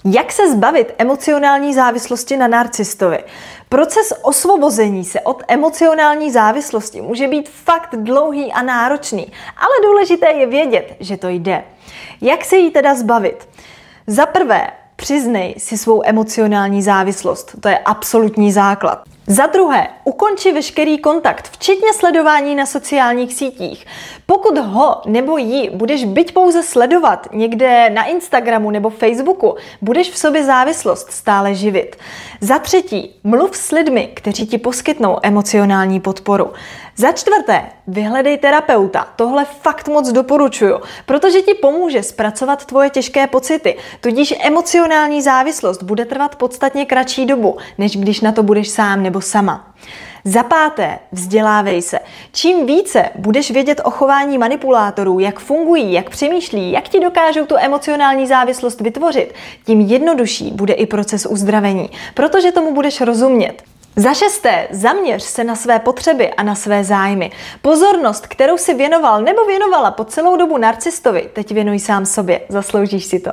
Jak se zbavit emocionální závislosti na narcistovi? Proces osvobození se od emocionální závislosti může být fakt dlouhý a náročný, ale důležité je vědět, že to jde. Jak se jí teda zbavit? Za prvé, přiznej si svou emocionální závislost. To je absolutní základ. Za druhé, ukonči veškerý kontakt, včetně sledování na sociálních sítích. Pokud ho nebo ji budeš byť pouze sledovat někde na Instagramu nebo Facebooku, budeš v sobě závislost stále živit. Za třetí, mluv s lidmi, kteří ti poskytnou emocionální podporu. Za čtvrté, vyhledej terapeuta. Tohle fakt moc doporučuju, protože ti pomůže zpracovat tvoje těžké pocity, tudíž emocionální závislost bude trvat podstatně kratší dobu, než když na to budeš sám nebo sama. Za páté, vzdělávej se. Čím více budeš vědět o chování manipulátorů, jak fungují, jak přemýšlí, jak ti dokážou tu emocionální závislost vytvořit, tím jednodušší bude i proces uzdravení, protože tomu budeš rozumět. Za šesté, zaměř se na své potřeby a na své zájmy. Pozornost, kterou si věnoval nebo věnovala po celou dobu narcistovi, teď věnuj sám sobě, zasloužíš si to.